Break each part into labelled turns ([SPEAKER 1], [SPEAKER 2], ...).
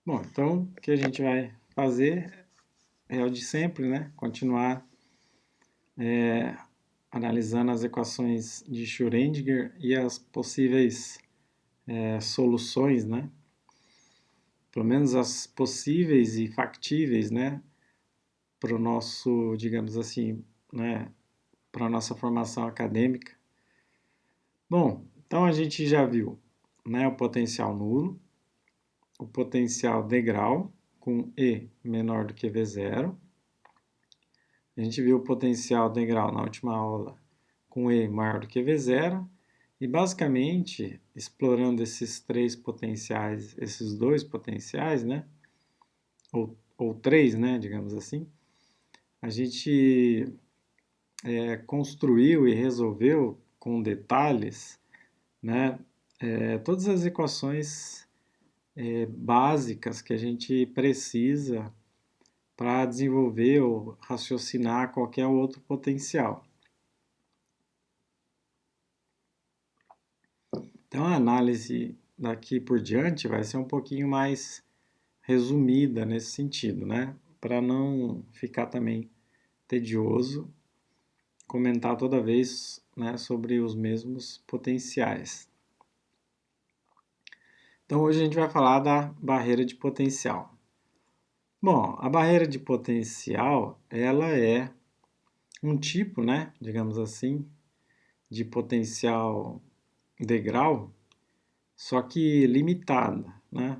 [SPEAKER 1] Bom, então o que a gente vai fazer é o de sempre, né? Continuar analisando as equações de Schrödinger e as possíveis soluções, né? Pelo menos as possíveis e factíveis, né? Para o nosso, digamos assim, né? Para a nossa formação acadêmica. Bom, então a gente já viu, né? O potencial nulo, o potencial degrau com E menor do que V0. A gente viu o potencial degrau na última aula com E maior do que V0 e basicamente explorando esses três potenciais, esses dois potenciais, né? Ou três, né? Digamos assim, a gente construiu e resolveu com detalhes, né? Todas as equações básicas que a gente precisa para desenvolver ou raciocinar qualquer outro potencial. Então a análise daqui por diante vai ser um pouquinho mais resumida nesse sentido, né? Para não ficar também tedioso comentar toda vez, né, sobre os mesmos potenciais. Então hoje a gente vai falar da barreira de potencial. Bom, a barreira de potencial, ela é um tipo, né, digamos assim, de potencial degrau, só que limitada, né?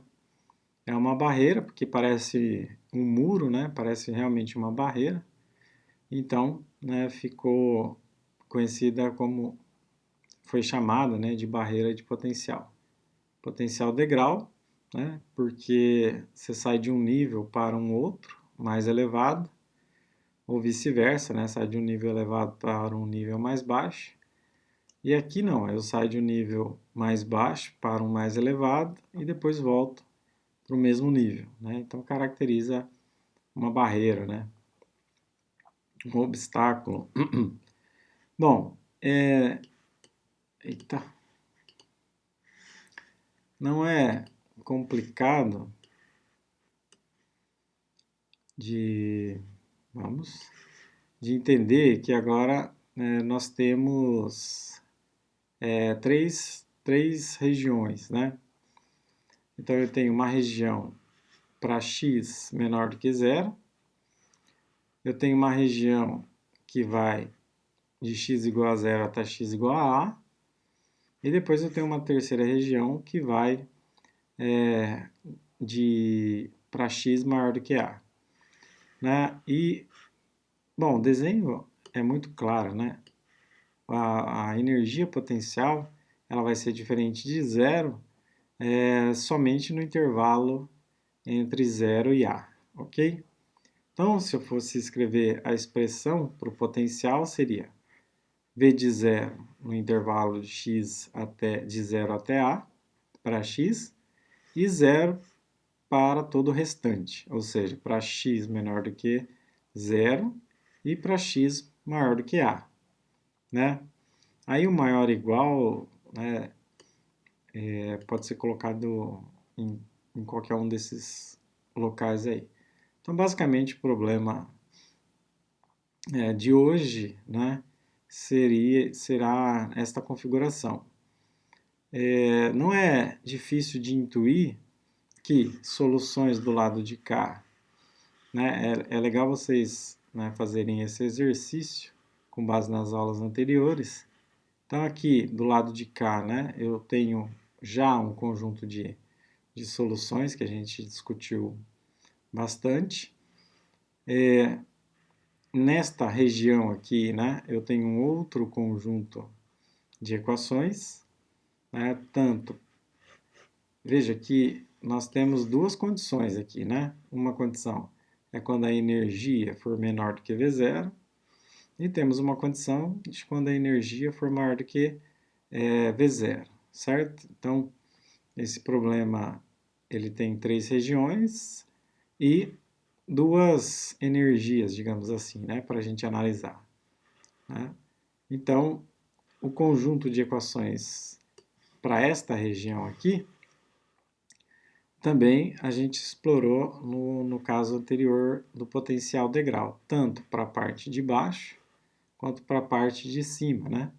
[SPEAKER 1] É uma barreira, porque parece um muro, né? Parece realmente uma barreira. Então, né, ficou conhecida como, foi chamada, né, de barreira de potencial. Potencial degrau, né? Porque você sai de um nível para um outro, mais elevado, ou vice-versa, né? Sai de um nível elevado para um nível mais baixo. E aqui não, eu saio de um nível mais baixo para um mais elevado e depois volto para o mesmo nível, né? Então caracteriza uma barreira, né? Um obstáculo. Bom, eita, não é complicado de, vamos, de entender que agora nós temos três regiões, né? Então eu tenho uma região para x menor do que zero, eu tenho uma região que vai de x igual a zero até x igual a a, e depois eu tenho uma terceira região que vai de para x maior do que a, né? E bom, o desenho é muito claro, né? A energia potencial ela vai ser diferente de zero somente no intervalo entre zero e a, ok? Então, se eu fosse escrever a expressão para o potencial, seria v de zero no intervalo de x de 0 até a, para x, e zero para todo o restante, ou seja, para x menor do que zero e para x maior do que a, né? Aí o maior igual, né, pode ser colocado em qualquer um desses locais aí. Então, basicamente, o problema de hoje, né, será esta configuração. Não é difícil de intuir que soluções do lado de cá, né, é legal vocês, né, fazerem esse exercício com base nas aulas anteriores. Então aqui do lado de cá, né, eu tenho já um conjunto de soluções que a gente discutiu bastante. Nesta região aqui, né, eu tenho um outro conjunto de equações, né, tanto, veja que nós temos duas condições aqui, né, uma condição é quando a energia for menor do que V0, e temos uma condição de quando a energia for maior do que V0, certo? Então, esse problema ele tem três regiões e duas energias, digamos assim, né, para a gente analisar, né? Então, o conjunto de equações para esta região aqui, também a gente explorou no caso anterior do potencial degrau, tanto para a parte de baixo quanto para a parte de cima, né?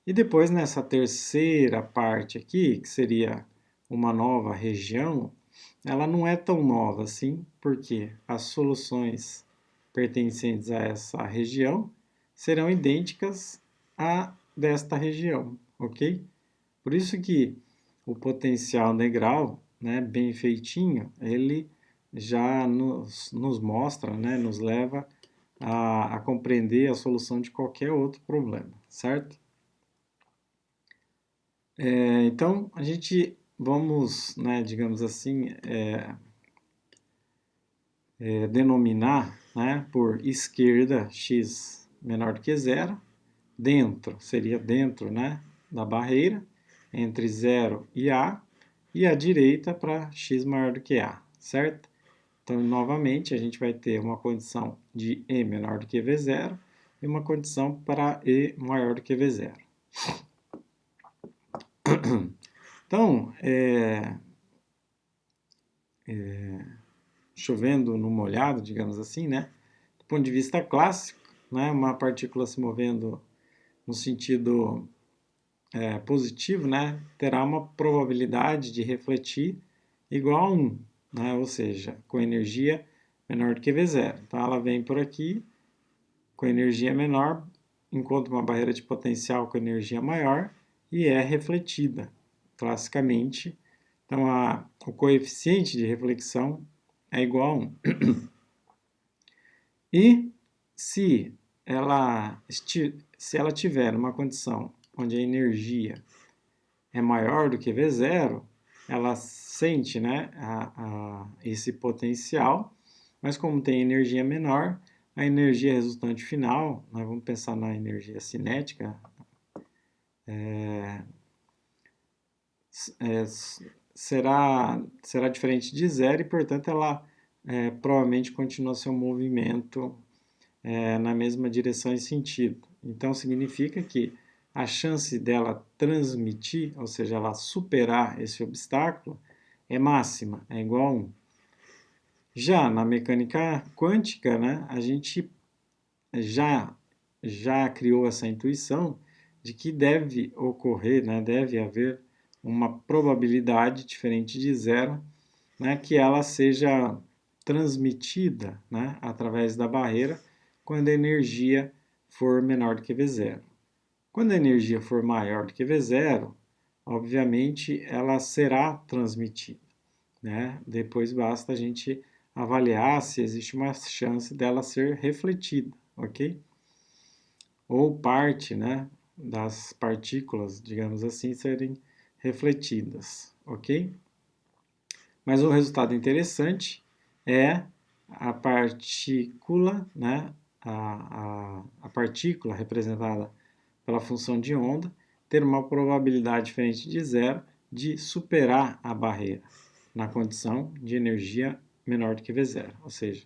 [SPEAKER 1] E depois nessa terceira parte aqui, que seria uma nova região, ela não é tão nova assim, porque as soluções pertencentes a essa região serão idênticas à desta região, ok? Por isso que o potencial integral, né, bem feitinho, ele já nos mostra, né, nos leva a compreender a solução de qualquer outro problema, certo? Então, a gente vamos, né, digamos assim, denominar, né, por esquerda x menor do que zero, dentro, seria dentro, né, da barreira, entre 0 e a direita para x maior do que a, certo? Então, novamente, a gente vai ter uma condição de e menor do que v0 e uma condição para e maior do que v0. Então, chovendo no molhado, digamos assim, né? Do ponto de vista clássico, né, uma partícula se movendo no sentido positivo, né, terá uma probabilidade de refletir igual a 1, né, ou seja, com energia menor do que V0. Então, ela vem por aqui com energia menor, encontra uma barreira de potencial com energia maior e é refletida, classicamente. Então, o coeficiente de reflexão é igual a 1. E se ela tiver uma condição onde a energia é maior do que V0, ela sente, né, esse potencial, mas como tem energia menor, a energia resultante final, nós vamos pensar na energia cinética, será diferente de zero e, portanto, ela provavelmente continua seu movimento na mesma direção e sentido. Então, significa que a chance dela transmitir, ou seja, ela superar esse obstáculo, é máxima, é igual a 1. Já na mecânica quântica, né, a gente já criou essa intuição de que deve ocorrer, né, deve haver uma probabilidade diferente de zero, né, que ela seja transmitida, né, através da barreira quando a energia for menor do que V0. Quando a energia for maior do que V0, obviamente ela será transmitida, né? Depois basta a gente avaliar se existe uma chance dela ser refletida, ok? Ou parte, né, das partículas, digamos assim, serem refletidas, ok? Mas o resultado interessante é a partícula, né, a partícula representada pela função de onda, ter uma probabilidade diferente de zero de superar a barreira na condição de energia menor do que V0, ou seja,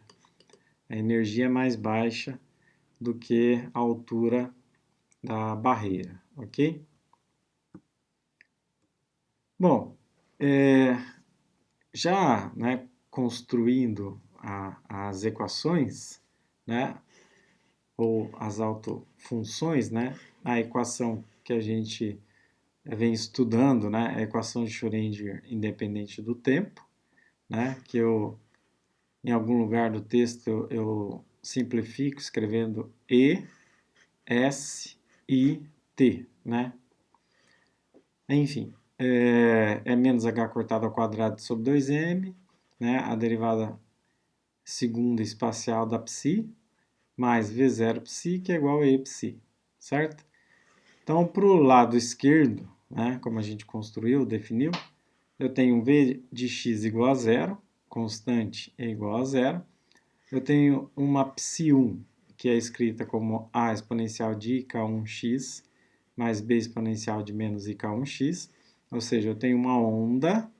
[SPEAKER 1] a energia é mais baixa do que a altura da barreira, ok? Bom, já, né, construindo as equações, né, ou as autofunções, né, a equação que a gente vem estudando, né, a equação de Schrödinger independente do tempo, né, que em algum lugar do texto eu simplifico escrevendo E, S, I, T, né? Enfim, é menos h cortado ao quadrado sobre 2m, né, a derivada segunda espacial da psi, mais V0 psi, que é igual a E psi, certo? Então, para o lado esquerdo, né, como a gente construiu, definiu, eu tenho V de x igual a zero, constante é igual a zero. Eu tenho uma psi1, que é escrita como a exponencial de ik1x mais b exponencial de menos ik1x, ou seja, eu tenho uma onda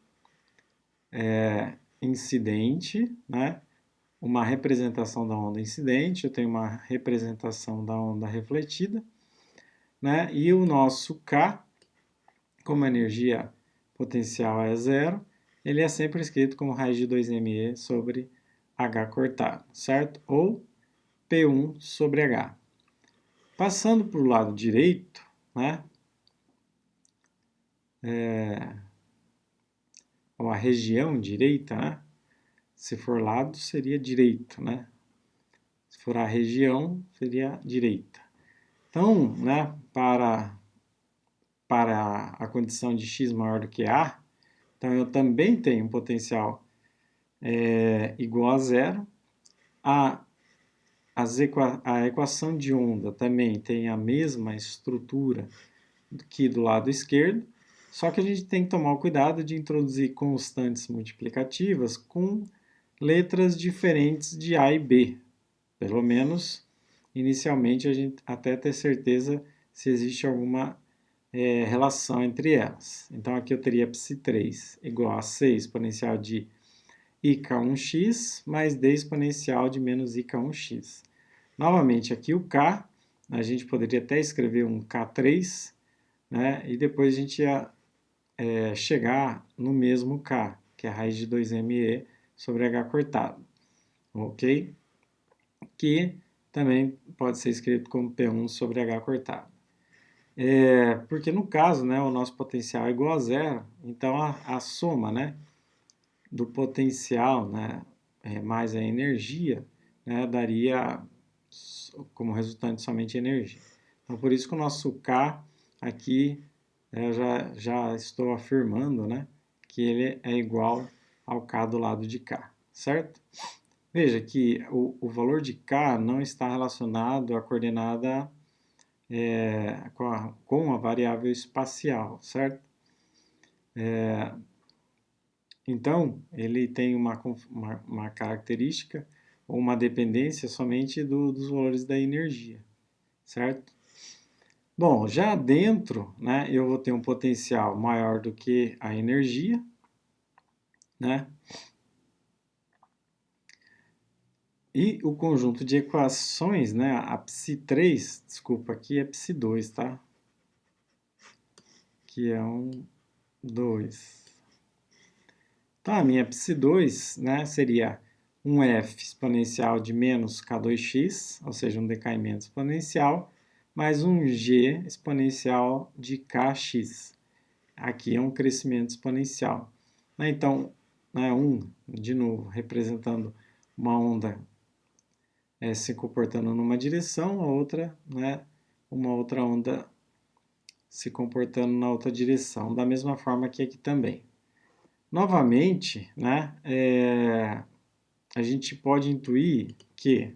[SPEAKER 1] incidente, né? Uma representação da onda incidente, eu tenho uma representação da onda refletida, né? E o nosso K, como a energia potencial é zero, ele é sempre escrito como raiz de 2ME sobre H cortado, certo? Ou P1 sobre H. Passando para o lado direito, né? Ou a região direita, né? Se for lado, seria direito, né? Se for a região, seria direita. Então, né, para a condição de x maior do que A, então eu também tenho um potencial igual a zero. A equação de onda também tem a mesma estrutura que do lado esquerdo, só que a gente tem que tomar o cuidado de introduzir constantes multiplicativas com letras diferentes de A e B. Pelo menos, inicialmente, a gente até ter certeza se existe alguma relação entre elas. Então, aqui eu teria psi3 igual a 6 exponencial de IK1x mais d exponencial de menos IK1x. Novamente, aqui o K, a gente poderia até escrever um K3, né? E depois a gente ia chegar no mesmo K, que é a raiz de 2ME sobre H cortado, ok? Que também pode ser escrito como P1 sobre H cortado. Porque no caso, né, o nosso potencial é igual a zero, então a soma, né, do potencial, né, mais a energia, né, daria como resultante somente energia. Então, por isso que o nosso K aqui, eu já estou afirmando, né, que ele é igual ao K do lado de cá, certo? Veja que o valor de K não está relacionado à coordenada com a variável espacial, certo? Então, ele tem uma característica ou uma dependência somente dos valores da energia, certo? Bom, já dentro, né, eu vou ter um potencial maior do que a energia, né? E o conjunto de equações, né, a psi3, desculpa, aqui é psi2, tá? Que é 2. Então, a minha psi2, né, seria um f exponencial de menos k2x, ou seja, um decaimento exponencial, mais um g exponencial de kx. Aqui é um crescimento exponencial. Então, né, de novo, representando uma onda se comportando numa direção, a outra, né, uma outra onda se comportando na outra direção, da mesma forma que aqui também. Novamente, né, a gente pode intuir que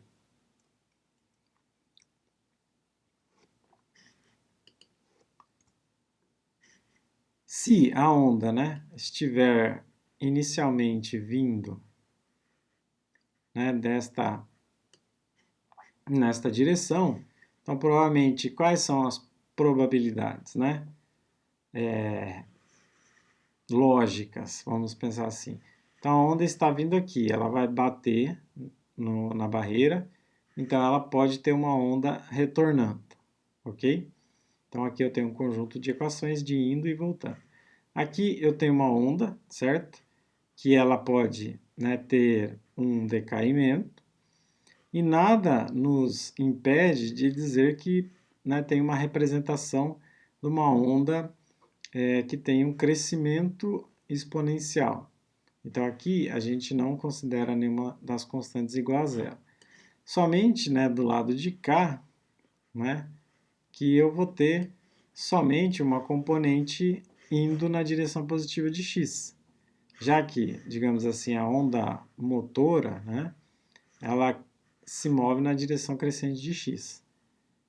[SPEAKER 1] se a onda, né, estiver inicialmente vindo, né, nesta direção, então provavelmente quais são as probabilidades, né, lógicas, vamos pensar assim. Então a onda está vindo aqui, ela vai bater na barreira, então ela pode ter uma onda retornando, ok? Então aqui eu tenho um conjunto de equações de indo e voltando. Aqui eu tenho uma onda, certo? Que ela pode, né, ter um decaimento, e nada nos impede de dizer que, né, tem uma representação de uma onda que tem um crescimento exponencial. Então aqui a gente não considera nenhuma das constantes igual a zero. Somente, né, do lado de cá, né, que eu vou ter somente uma componente indo na direção positiva de x. Já que, digamos assim, a onda motora, né, ela se move na direção crescente de x.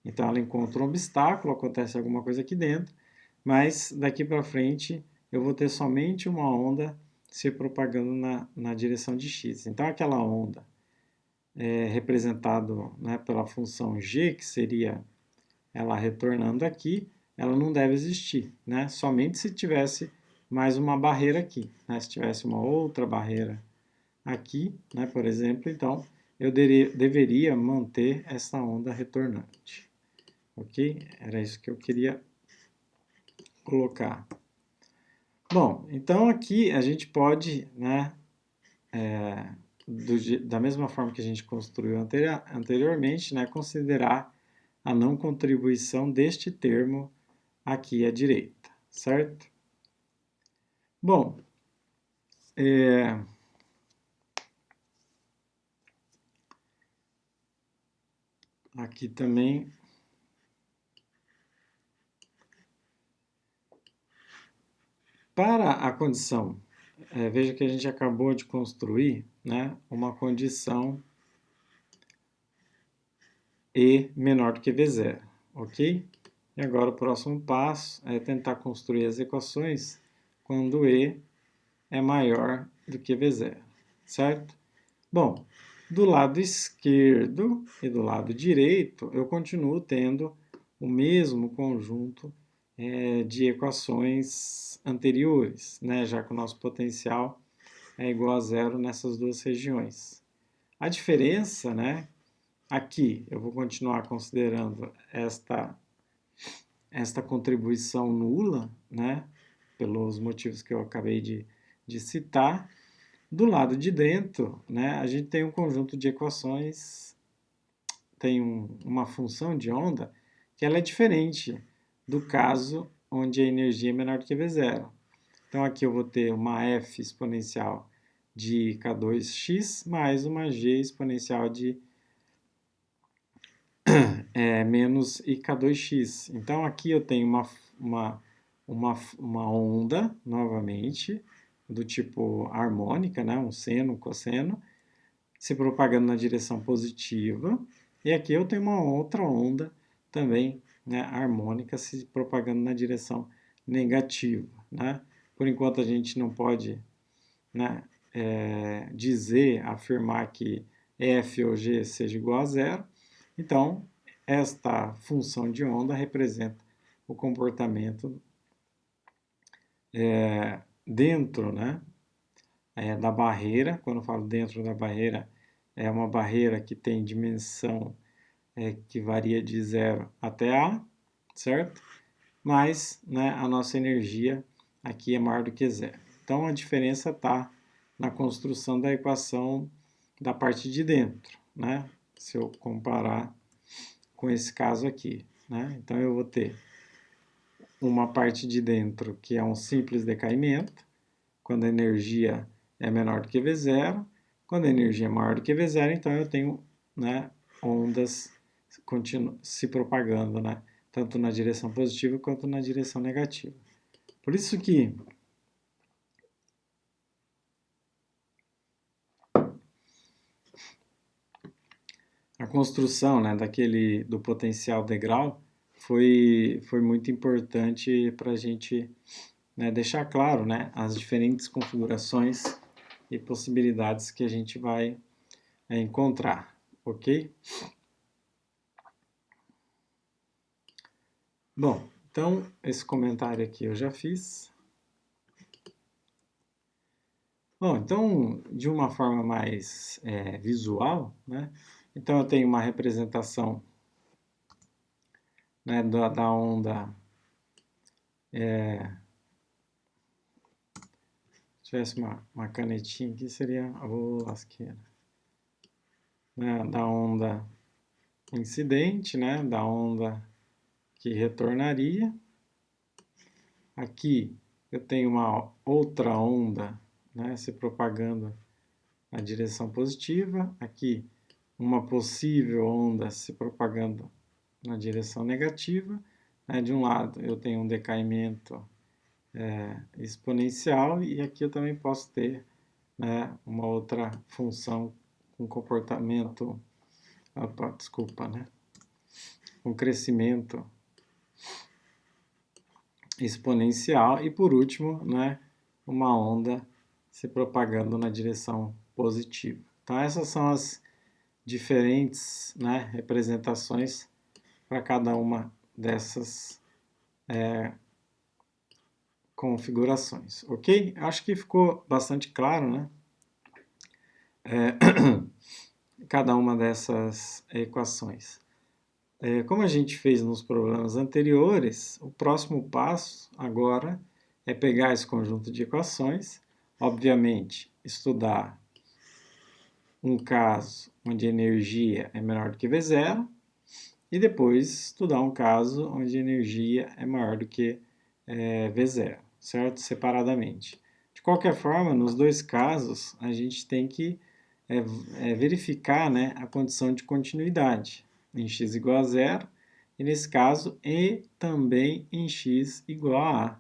[SPEAKER 1] Então ela encontra um obstáculo, acontece alguma coisa aqui dentro, mas daqui para frente eu vou ter somente uma onda se propagando na direção de x. Então aquela onda representado, né, pela função g, que seria ela retornando aqui, ela não deve existir, né? Somente se tivesse mais uma barreira aqui, né? Se tivesse uma outra barreira aqui, né, por exemplo, então eu deveria manter essa onda retornante, ok? Era isso que eu queria colocar. Bom, então aqui a gente pode, né, da mesma forma que a gente construiu anteriormente, né, considerar a não contribuição deste termo aqui à direita, certo? Bom, aqui também, para a condição, veja que a gente acabou de construir, né, uma condição E menor do que V0, ok? E agora o próximo passo é tentar construir as equações quando E é maior do que V0, certo? Bom, do lado esquerdo e do lado direito, eu continuo tendo o mesmo conjunto de equações anteriores, né, já que o nosso potencial é igual a zero nessas duas regiões. A diferença, né, aqui eu vou continuar considerando esta contribuição nula, né, pelos motivos que eu acabei de citar. Do lado de dentro, né, a gente tem um conjunto de equações, tem uma função de onda que ela é diferente do caso onde a energia é menor do que V0. Então aqui eu vou ter uma f exponencial de k2x mais uma g exponencial de menos ik2x. Então aqui eu tenho uma onda, novamente, do tipo harmônica, né? Um seno, um cosseno, se propagando na direção positiva. E aqui eu tenho uma outra onda também, né, harmônica, se propagando na direção negativa, né? Por enquanto a gente não pode, né, dizer, afirmar que f ou g seja igual a zero. Então, esta função de onda representa o comportamento dentro, né, da barreira. Quando eu falo dentro da barreira, é uma barreira que tem dimensão que varia de 0 até A, certo? Mas, né, a nossa energia aqui é maior do que zero. Então, a diferença está na construção da equação da parte de dentro, né? Se eu comparar com esse caso aqui, né? Então, eu vou ter uma parte de dentro que é um simples decaimento, quando a energia é menor do que V0. Quando a energia é maior do que V0, então eu tenho, né, ondas se propagando, né, tanto na direção positiva quanto na direção negativa. Por isso que a construção, né, do potencial degrau foi muito importante para a gente, né, deixar claro, né, as diferentes configurações e possibilidades que a gente vai encontrar, ok? Bom, então esse comentário aqui eu já fiz. Bom, então de uma forma mais visual, né? Então eu tenho uma representação, né, da onda. Se tivesse uma canetinha aqui, seria a lasqueira. Né, da onda incidente, né, da onda que retornaria. Aqui eu tenho uma outra onda, né, se propagando na direção positiva. Aqui uma possível onda se propagando na direção negativa. Né, de um lado eu tenho um decaimento exponencial e aqui eu também posso ter, né, uma outra função com comportamento, desculpa, né, com crescimento exponencial e por último, né, uma onda se propagando na direção positiva. Então essas são as diferentes, né, representações para cada uma dessas configurações, ok? Acho que ficou bastante claro, né? Cada uma dessas equações. Como a gente fez nos problemas anteriores, o próximo passo agora é pegar esse conjunto de equações, obviamente, estudar um caso onde a energia é menor do que V0, e depois estudar um caso onde a energia é maior do que V0, certo? Separadamente. De qualquer forma, nos dois casos, a gente tem que verificar, né, a condição de continuidade em x igual a zero, e nesse caso, e também em x igual a a.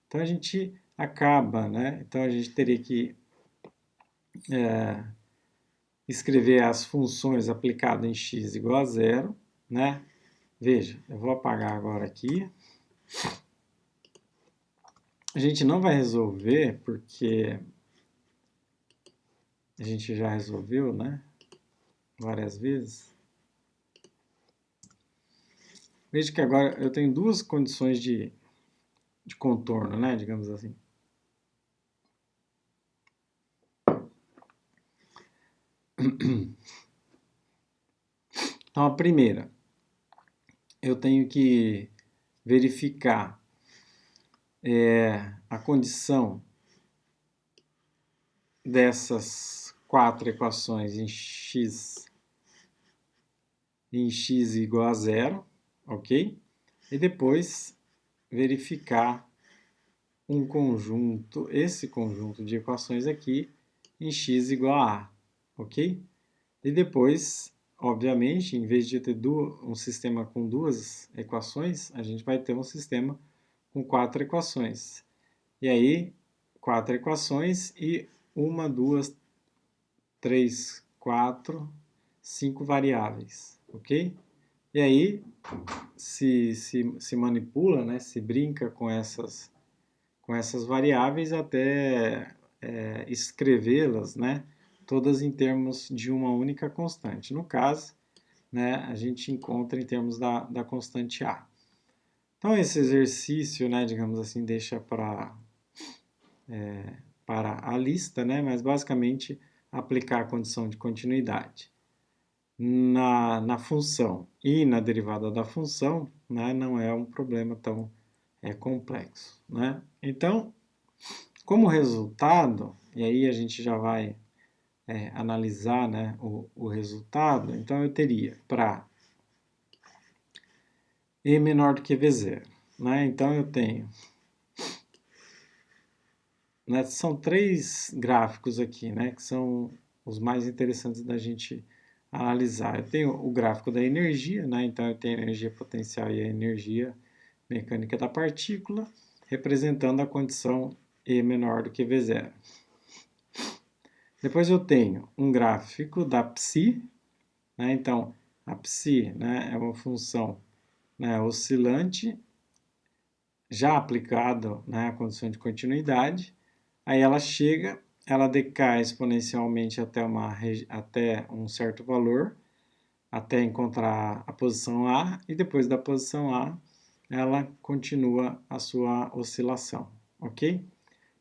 [SPEAKER 1] Então, a gente acaba, né? Então, a gente teria que escrever as funções aplicadas em x igual a zero, né? Veja, eu vou apagar agora aqui. A gente não vai resolver porque a gente já resolveu, né? Várias vezes. Veja que agora eu tenho duas condições de contorno, né? Digamos assim. Então, a primeira, eu tenho que verificar a condição dessas quatro equações em x igual a zero, ok? E depois verificar um conjunto, esse conjunto de equações aqui, em x igual a a, ok? E depois, obviamente, em vez de ter um sistema com duas equações, a gente vai ter um sistema com quatro equações. E aí, quatro equações e uma, duas, três, quatro, cinco variáveis, ok? E aí, se manipula, né, se brinca com essas variáveis até escrevê-las, né, todas em termos de uma única constante. No caso, né, a gente encontra em termos da constante A. Então, esse exercício, né, digamos assim, deixa para a lista, né, mas basicamente aplicar a condição de continuidade na função e na derivada da função, né, não é um problema tão complexo, né? Então, como resultado, e aí a gente já vai analisar, né, o resultado, então eu teria para E menor do que V0, né? Então eu tenho, né, são três gráficos aqui, né, que são os mais interessantes da gente analisar. Eu tenho o gráfico da energia, né, então eu tenho a energia potencial e a energia mecânica da partícula, representando a condição E menor do que V0. Depois eu tenho um gráfico da psi, né, então a psi, né, é uma função, né, oscilante, já aplicado, né, à condição de continuidade. Aí ela chega, ela decai exponencialmente até um certo valor, até encontrar a posição A, e depois da posição A, ela continua a sua oscilação, ok?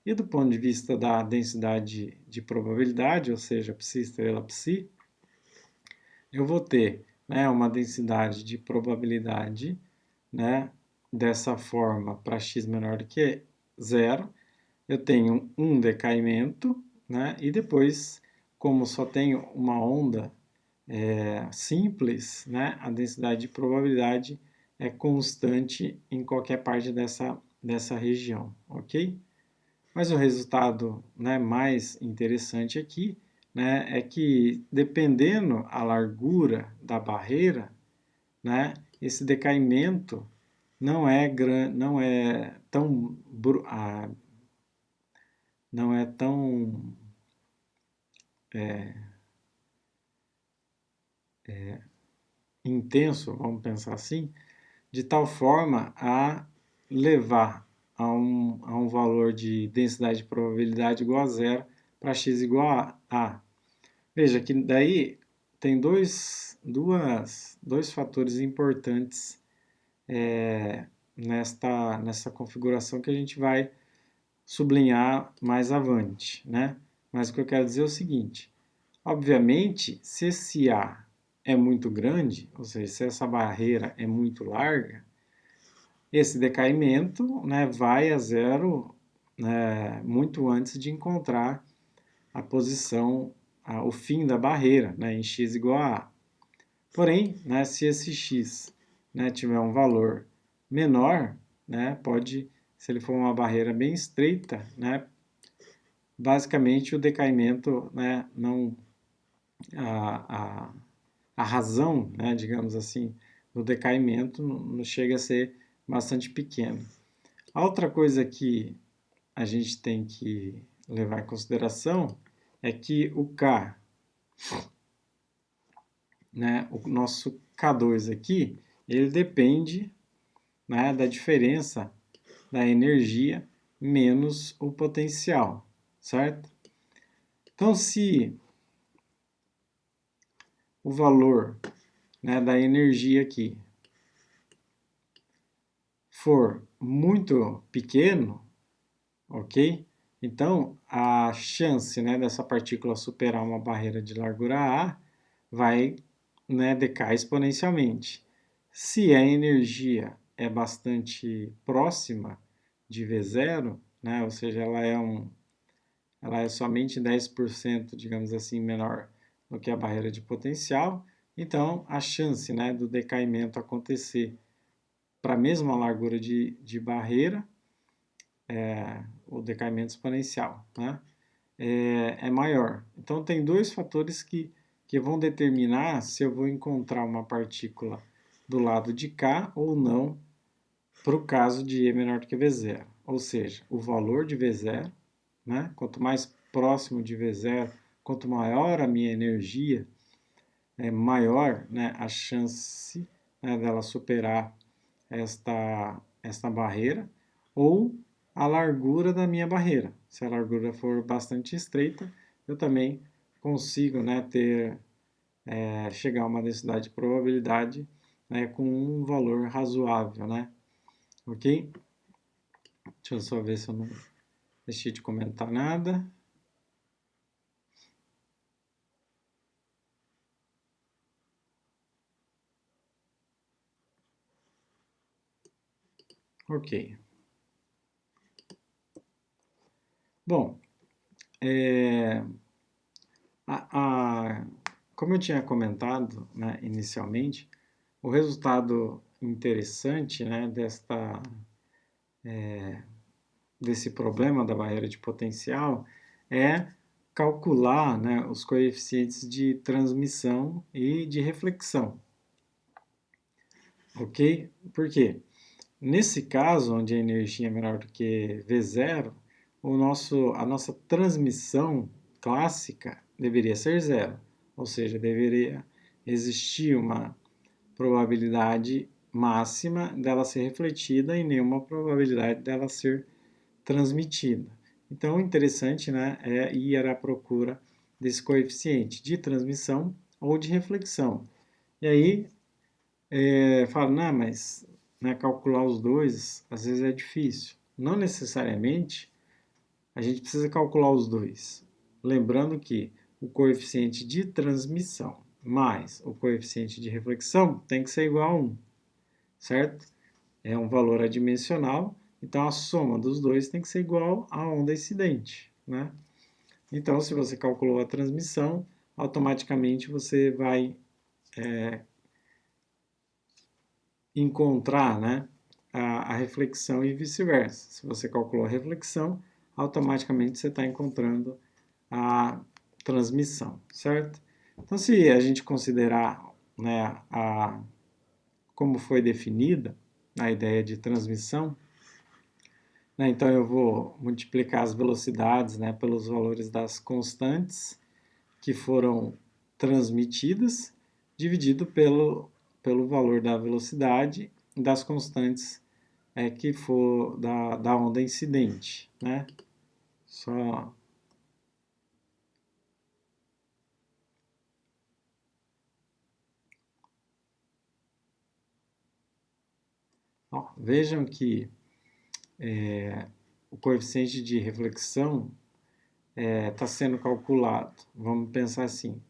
[SPEAKER 1] E do ponto de vista da densidade de probabilidade, ou seja, psi estrela psi, eu vou ter, né, uma densidade de probabilidade, né, dessa forma para x menor do que zero, eu tenho um decaimento, né, e depois, como só tenho uma onda simples, né, a densidade de probabilidade é constante em qualquer parte dessa região, ok? Mas o resultado, né, mais interessante aqui, né, é que dependendo a largura da barreira, né, esse decaimento não é tão não é tão intenso, vamos pensar assim, de tal forma a levar a um valor de densidade de probabilidade igual a zero para x igual a A. Veja que daí tem dois fatores importantes nessa configuração que a gente vai sublinhar mais avante, né? Mas o que eu quero dizer é o seguinte, obviamente, se esse A é muito grande, ou seja, se essa barreira é muito larga, esse decaimento, né, vai a zero né, muito antes de encontrar a posição, o fim da barreira, né, em x igual a A. Porém, né, se esse x, né, tiver um valor menor, né, se ele for uma barreira bem estreita, né, basicamente o decaimento, né, não, a, a razão, né, digamos assim, do decaimento não chega a ser bastante pequeno. A outra coisa que a gente tem que levar em consideração é que o K, né, o nosso K2 aqui, ele depende, né, da diferença da energia menos o potencial, certo? Então, se o valor, né, da energia aqui for muito pequeno, ok? Então, a chance, né, dessa partícula superar uma barreira de largura A vai, né, decair exponencialmente. Se a energia é bastante próxima de V0, né, ou seja, ela é somente 10%, digamos assim, menor do que a barreira de potencial, então a chance, né, do decaimento acontecer para a mesma largura de barreira, o decaimento exponencial, né, é maior. Então tem dois fatores que vão determinar se eu vou encontrar uma partícula do lado de cá ou não para o caso de E menor do que V0. Ou seja, o valor de V0, né? Quanto mais próximo de V0, quanto maior a minha energia, maior, né, a chance, né, dela superar esta barreira, ou a largura da minha barreira. Se a largura for bastante estreita, eu também consigo, né, chegar a uma densidade de probabilidade, né, com um valor razoável, né? Ok? Deixa eu só ver se eu não deixei de comentar nada. Ok. Bom, como eu tinha comentado, né, inicialmente, o resultado interessante, né, desse problema da barreira de potencial é calcular, né, os coeficientes de transmissão e de reflexão. Ok? Por quê? Nesse caso, onde a energia é menor do que V0, a nossa transmissão clássica deveria ser zero, ou seja, deveria existir uma probabilidade máxima dela ser refletida e nenhuma probabilidade dela ser transmitida. Então, o interessante, né, é ir à procura desse coeficiente de transmissão ou de reflexão. E aí, fala, não, mas, né, calcular os dois às vezes é difícil. Não necessariamente a gente precisa calcular os dois. Lembrando que o coeficiente de transmissão mais o coeficiente de reflexão tem que ser igual a 1, certo? É um valor adimensional, então a soma dos dois tem que ser igual à onda incidente, né? Então, se você calculou a transmissão, automaticamente você vai encontrar, né, a reflexão e vice-versa. Se você calculou a reflexão, automaticamente você está encontrando a transmissão, certo? Então, se a gente considerar, né, como foi definida a ideia de transmissão, né, então eu vou multiplicar as velocidades, né, pelos valores das constantes que foram transmitidas, dividido pelo valor da velocidade das constantes que for da onda incidente, né? Só ó, vejam que o coeficiente de reflexão está sendo calculado. Vamos pensar assim.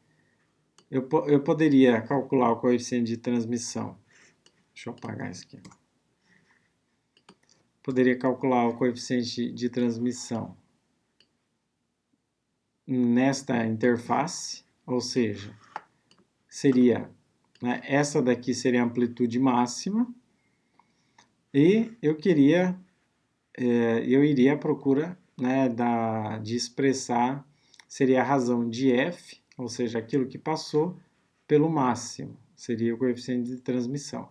[SPEAKER 1] Eu poderia calcular o coeficiente de transmissão. Deixa eu apagar isso aqui. poderia calcular o coeficiente de transmissão nesta interface, ou seja, seria, né, essa daqui seria a amplitude máxima, e eu iria à procura, né, de expressar, seria a razão de f, ou seja, aquilo que passou, pelo máximo, seria o coeficiente de transmissão.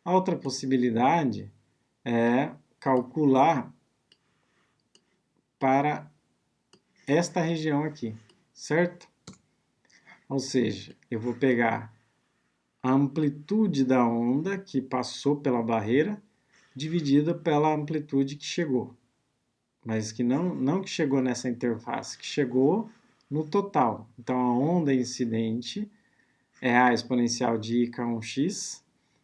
[SPEAKER 1] A outra possibilidade é calcular para esta região aqui, certo? Ou seja, eu vou pegar a amplitude da onda que passou pela barreira dividida pela amplitude que chegou. Mas que não que chegou nessa interface, que chegou no total. Então, a onda incidente é a exponencial de IK1x,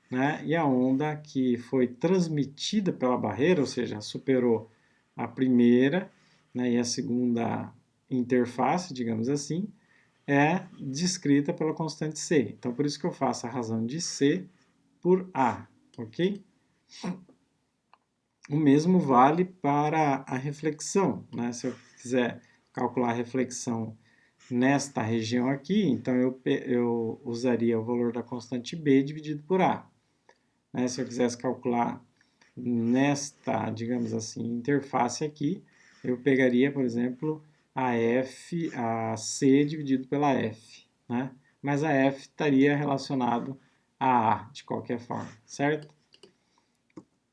[SPEAKER 1] né? E a onda que foi transmitida pela barreira, ou seja, superou a primeira, né, e a segunda interface, digamos assim, é descrita pela constante C. Então, por isso que eu faço a razão de C por A, ok? O mesmo vale para a reflexão, né? Se eu quiser calcular a reflexão nesta região aqui, então eu usaria o valor da constante B dividido por A. Né? Se eu quisesse calcular nesta, digamos assim, interface aqui, eu pegaria, por exemplo, a C dividido pela F, né? Mas a F estaria relacionado a A, de qualquer forma, certo?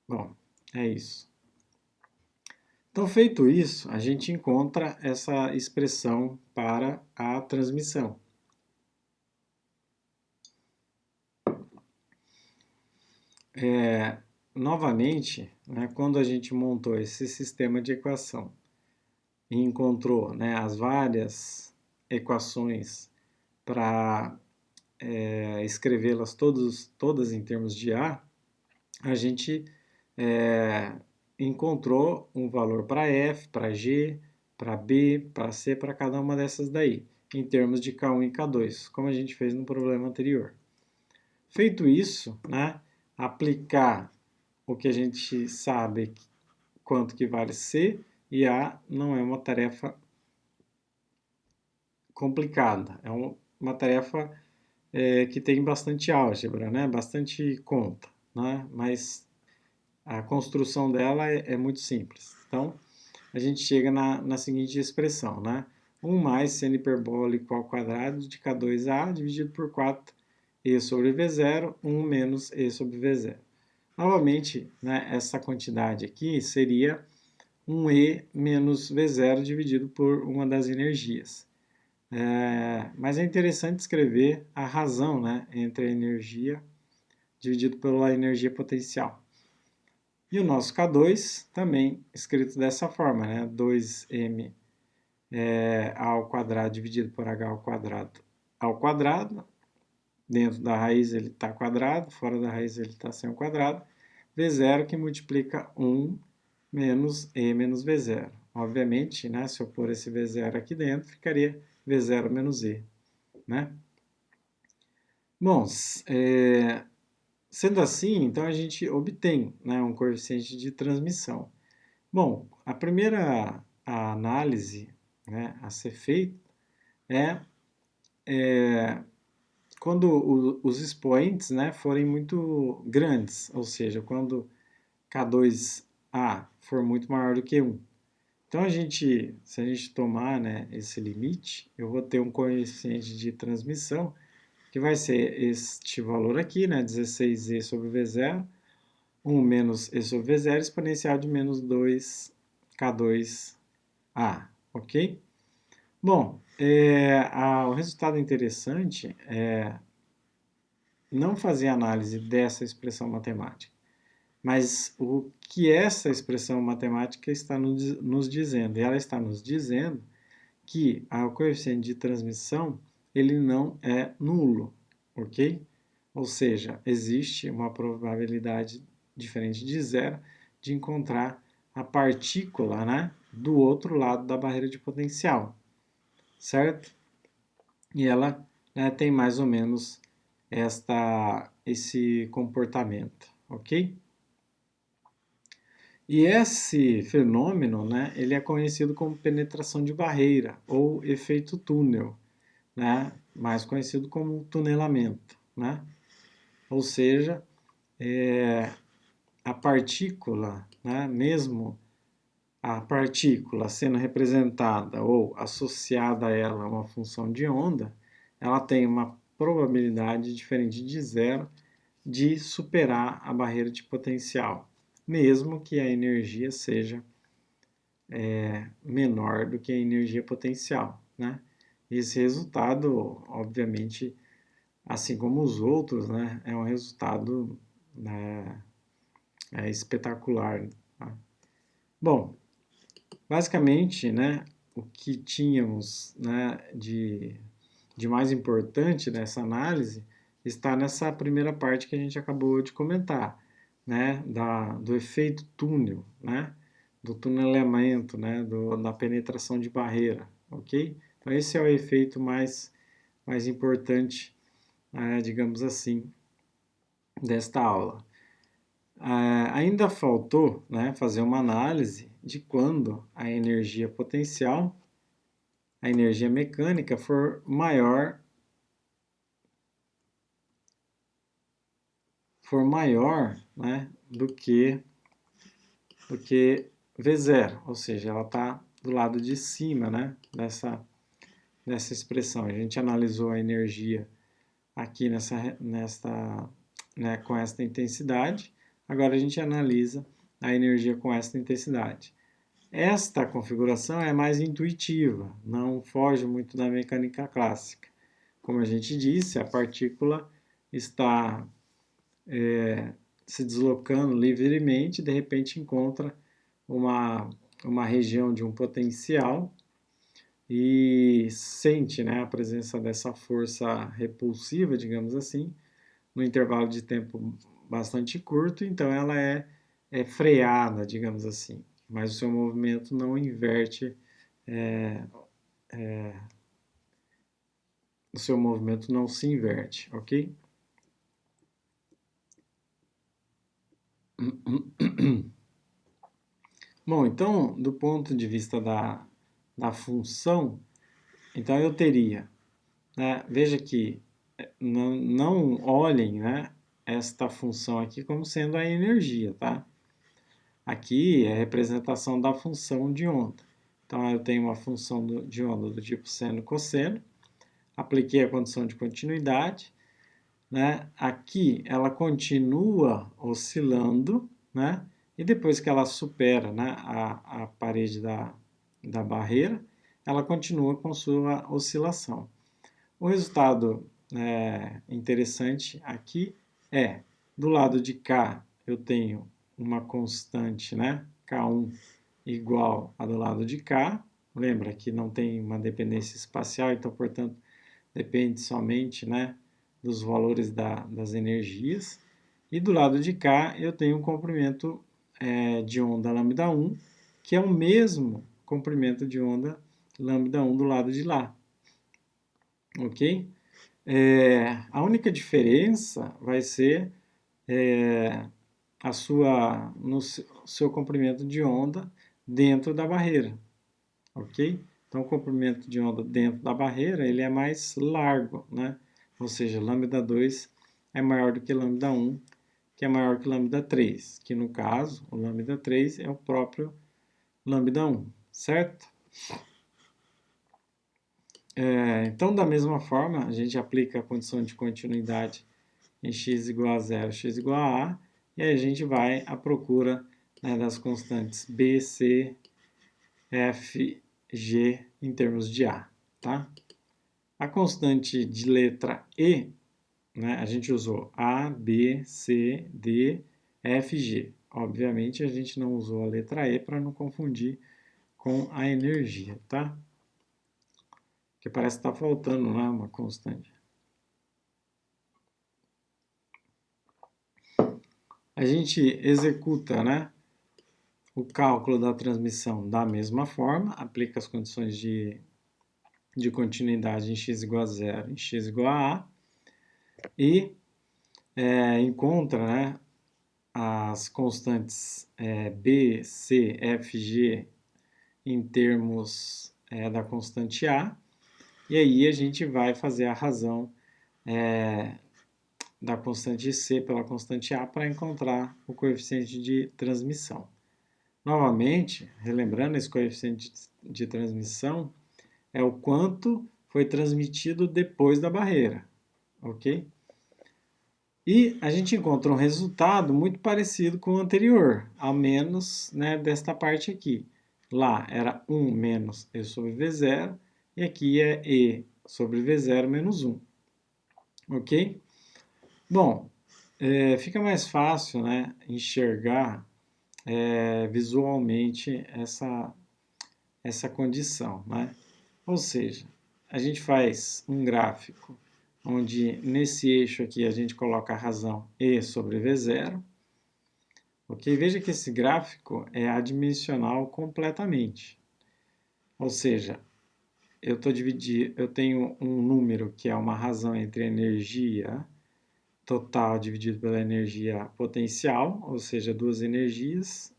[SPEAKER 1] Bom, é isso. Então, feito isso, a gente encontra essa expressão para a transmissão. Novamente, né, quando a gente montou esse sistema de equação e encontrou, né, as várias equações para escrevê-las todas em termos de a gente encontrou um valor para F, para G, para B, para C, para cada uma dessas daí, em termos de K1 e K2, como a gente fez no problema anterior. Feito isso, né, aplicar o que a gente sabe quanto que vale C e A não é uma tarefa complicada, é uma tarefa que tem bastante álgebra, né, bastante conta, né, mas a construção dela é muito simples. Então, a gente chega na seguinte expressão, né? 1 mais seno hiperbólico ao quadrado de K2A dividido por 4e sobre V0, 1 menos e sobre V0. Novamente, né, essa quantidade aqui seria 1e menos V0 dividido por uma das energias. Mas é interessante escrever a razão, né, entre a energia dividido pela energia potencial. E o nosso K2 também escrito dessa forma, né? 2m ao quadrado dividido por h ao quadrado. Dentro da raiz ele está quadrado, fora da raiz ele está sem o quadrado. V0 que multiplica 1 menos e menos V0. Obviamente, né, se eu pôr esse V0 aqui dentro, ficaria V0 menos e. Né? Bom, sendo assim, então a gente obtém, né, um coeficiente de transmissão. Bom, a primeira análise, né, a ser feita é quando os expoentes, né, forem muito grandes, ou seja, quando K2A for muito maior do que 1. Então, se a gente tomar, né, esse limite, eu vou ter um coeficiente de transmissão que vai ser este valor aqui, né, 16e sobre V0, 1 menos e sobre V0, exponencial de menos 2K2A, ok? Bom, o resultado interessante é não fazer análise dessa expressão matemática, mas o que essa expressão matemática está nos dizendo. E ela está nos dizendo que o coeficiente de transmissão ele não é nulo, ok? Ou seja, existe uma probabilidade diferente de zero de encontrar a partícula, né, do outro lado da barreira de potencial, certo? E ela, né, tem mais ou menos esse comportamento, ok? E esse fenômeno, né, ele é conhecido como penetração de barreira ou efeito túnel, né, mais conhecido como tunelamento, né? Ou seja, a partícula, né, mesmo a partícula sendo representada ou associada a ela uma função de onda, ela tem uma probabilidade diferente de zero de superar a barreira de potencial, mesmo que a energia seja menor do que a energia potencial, né? Esse resultado, obviamente, assim como os outros, né, é um resultado, né, espetacular. Tá? Bom, basicamente, né, o que tínhamos, né, de mais importante nessa análise está nessa primeira parte que a gente acabou de comentar, né, do efeito túnel, né, do tunelamento, né, da penetração de barreira, ok? Então esse é o efeito mais importante, digamos assim, desta aula. Ainda faltou, né, fazer uma análise de quando a energia potencial, a energia mecânica for maior, né, do que V0, ou seja, ela está do lado de cima, né, dessa expressão. A gente analisou a energia aqui né, com esta intensidade, agora a gente analisa a energia com esta intensidade. Esta configuração é mais intuitiva, não foge muito da mecânica clássica. Como a gente disse, a partícula está se deslocando livremente, de repente encontra uma, uma região de um potencial e sente, né, a presença dessa força repulsiva, digamos assim, no intervalo de tempo bastante curto, então ela é freada, digamos assim, mas o seu movimento não inverte, o seu movimento não se inverte, ok? Bom, então, do ponto de vista da função, então eu teria, né, veja que não olhem, né, esta função aqui como sendo a energia, tá? Aqui é a representação da função de onda. Então, eu tenho uma função de onda do tipo seno e cosseno, apliquei a condição de continuidade, né? Aqui ela continua oscilando, né? E depois que ela supera, né, a parede da barreira, ela continua com sua oscilação. O resultado interessante aqui é, do lado de cá, eu tenho uma constante, né, K1 igual a do lado de cá. Lembra que não tem uma dependência espacial, então, portanto, depende somente, né, dos valores das energias. E do lado de cá, eu tenho um comprimento de onda lambda1, que é o mesmo comprimento de onda lambda1 do lado de lá. Ok? A única diferença vai ser no seu comprimento de onda dentro da barreira, ok? Então, o comprimento de onda dentro da barreira, ele é mais largo, né? Ou seja, lambda 2 é maior do que lambda 1, que é maior que lambda 3, que no caso, o lambda 3 é o próprio lambda 1, certo? Então, da mesma forma, a gente aplica a condição de continuidade em x igual a 0, x igual a A, e aí a gente vai à procura, né, das constantes B, C, F, G em termos de A, tá? A constante de letra E, né, a gente usou A, B, C, D, F, G. Obviamente, a gente não usou a letra E para não confundir com a energia, tá? Porque parece que está faltando lá uma constante. A gente executa, né, o cálculo da transmissão da mesma forma, aplica as condições de continuidade em x igual a 0, em x igual a A, e encontra, né, as constantes B, C, F, G em termos da constante A, e aí a gente vai fazer a razão da constante C pela constante A para encontrar o coeficiente de transmissão. Novamente, relembrando, esse coeficiente de transmissão é o quanto foi transmitido depois da barreira, ok? E a gente encontra um resultado muito parecido com o anterior, a menos, né, desta parte aqui. Lá era 1 menos E sobre V0, e aqui é E sobre V0 menos 1. Ok? Bom, fica mais fácil, né, enxergar visualmente essa condição, né? Ou seja, a gente faz um gráfico onde nesse eixo aqui a gente coloca a razão E sobre V0. Ok? Veja que esse gráfico é adimensional completamente. Ou seja, eu tenho um número que é uma razão entre a energia total dividido pela energia potencial, ou seja, duas energias,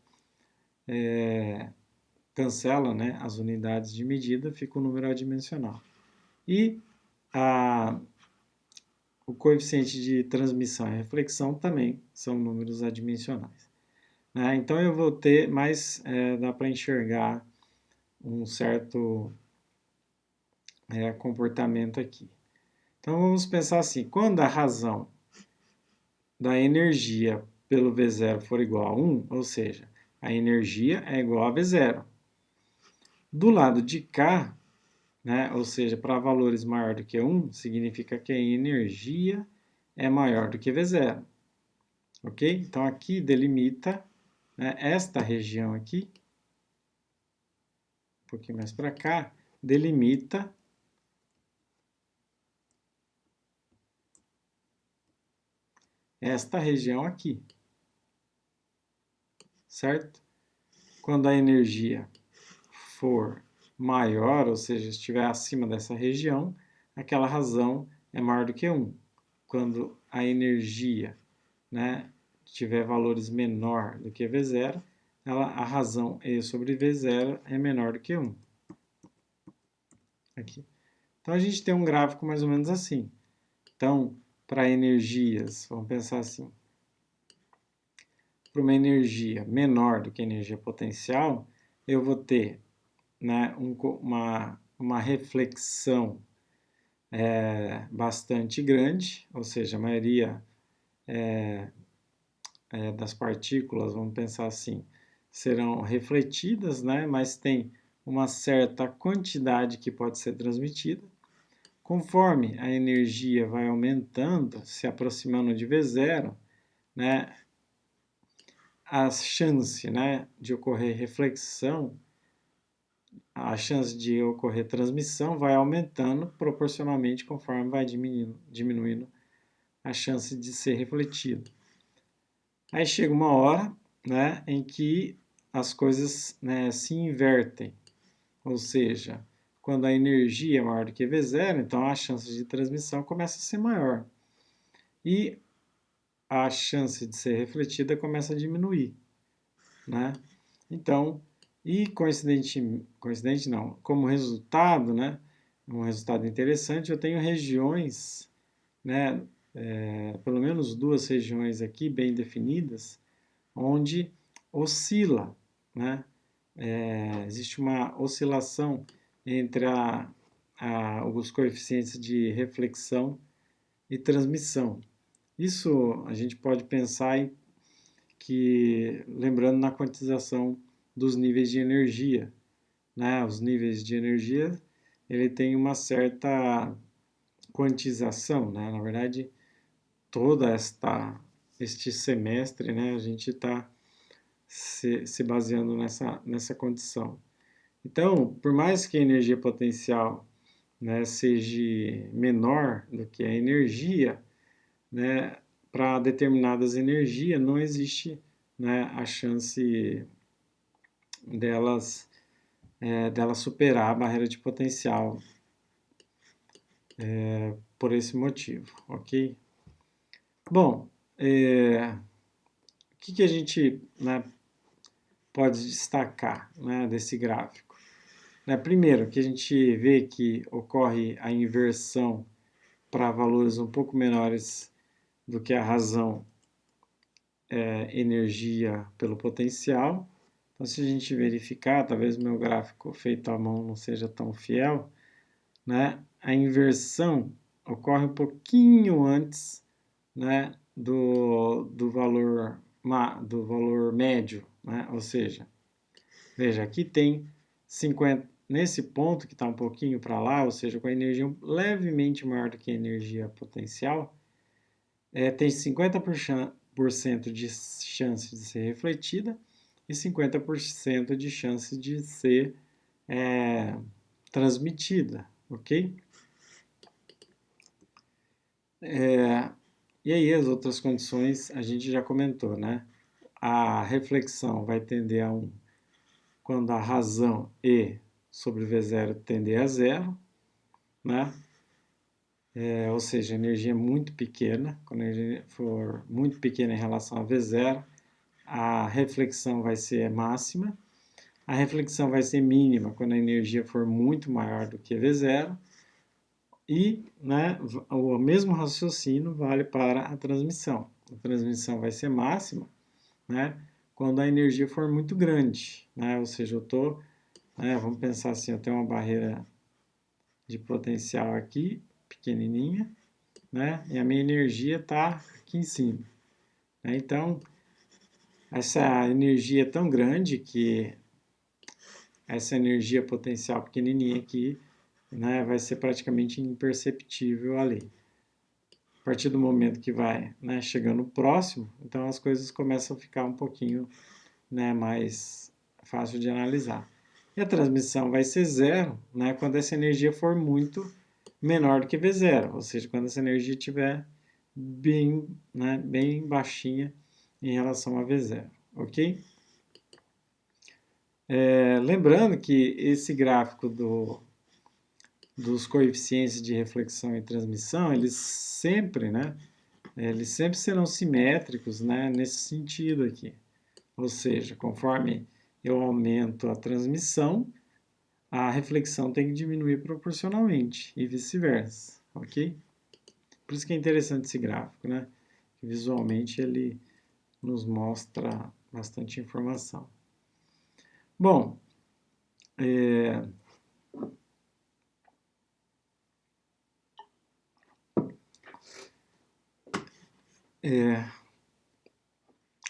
[SPEAKER 1] cancela, né, as unidades de medida, fica o número adimensional. E o coeficiente de transmissão e reflexão também são números adimensionais. Né? Então eu vou ter mais, dá para enxergar um certo comportamento aqui. Então vamos pensar assim, quando a razão da energia pelo V0 for igual a 1, ou seja, a energia é igual a V0. Do lado de cá, né, ou seja, para valores maior do que 1, significa que a energia é maior do que V0. Ok? Então aqui delimita, né, esta região aqui, um pouquinho mais para cá, delimita esta região aqui, certo? Quando a energia for maior, ou seja, estiver acima dessa região, aquela razão é maior do que 1. Quando a energia, né, tiver valores menor do que V0, a razão E sobre V0 é menor do que 1. Aqui. Então a gente tem um gráfico mais ou menos assim. Então, para energias, vamos pensar assim, para uma energia menor do que a energia potencial, eu vou ter, né, uma reflexão bastante grande, ou seja, a maioria das partículas, vamos pensar assim, serão refletidas, né, mas tem uma certa quantidade que pode ser transmitida. Conforme a energia vai aumentando, se aproximando de V0, né, a chance, né, de ocorrer reflexão, a chance de ocorrer transmissão vai aumentando proporcionalmente conforme vai diminuindo a chance de ser refletido. Aí chega uma hora, né, em que as coisas, né, se invertem, ou seja, quando a energia é maior do que V0, então a chance de transmissão começa a ser maior. E a chance de ser refletida começa a diminuir, né? Então, e coincidente não, como resultado, né, um resultado interessante, eu tenho regiões, né, pelo menos duas regiões aqui bem definidas, onde oscila, né? Existe uma oscilação entre os coeficientes de reflexão e transmissão. Isso a gente pode pensar em lembrando na quantização dos níveis de energia, né? Os níveis de energia, ele tem uma certa quantização, né? Na verdade, toda este semestre, né, a gente está se baseando nessa condição. Então, por mais que a energia potencial, né, seja menor do que a energia, né, para determinadas energias não existe, né, a chance dela superar a barreira de potencial por esse motivo, ok? Bom, o que a gente, né, pode destacar, né, desse gráfico? Primeiro, que a gente vê que ocorre a inversão para valores um pouco menores do que a razão energia pelo potencial. Então, se a gente verificar, talvez meu gráfico feito à mão não seja tão fiel, né, a inversão ocorre um pouquinho antes, né, do valor médio, né? Ou seja, veja, aqui tem 50, nesse ponto que está um pouquinho para lá, ou seja, com a energia levemente maior do que a energia potencial, tem 50% de chance de ser refletida e 50% de chance de ser transmitida, ok? E aí as outras condições a gente já comentou, né? A reflexão vai tender a 1 quando a razão E sobre V0 tender a 0, né? Ou seja, a energia é muito pequena, quando a energia for muito pequena em relação a V0, a reflexão vai ser máxima, a reflexão vai ser mínima quando a energia for muito maior do que V0, e, né, o mesmo raciocínio vale para a transmissão. A transmissão vai ser máxima, né, quando a energia for muito grande, né, ou seja, vamos pensar assim, eu tenho uma barreira de potencial aqui, pequenininha, né, e a minha energia está aqui em cima. Então, essa energia é tão grande que essa energia potencial pequenininha aqui, né, vai ser praticamente imperceptível ali. A partir do momento que vai, né, chegando próximo, então as coisas começam a ficar um pouquinho, né, mais fácil de analisar. E a transmissão vai ser zero, né, quando essa energia for muito menor do que V0, ou seja, quando essa energia estiver bem, né, bem baixinha em relação a V0, ok? Lembrando que esse gráfico dos coeficientes de reflexão e transmissão, eles sempre serão simétricos, né, nesse sentido aqui. Ou seja, conforme eu aumento a transmissão, a reflexão tem que diminuir proporcionalmente e vice-versa, ok? Por isso que é interessante esse gráfico, né? Visualmente ele nos mostra bastante informação. Bom,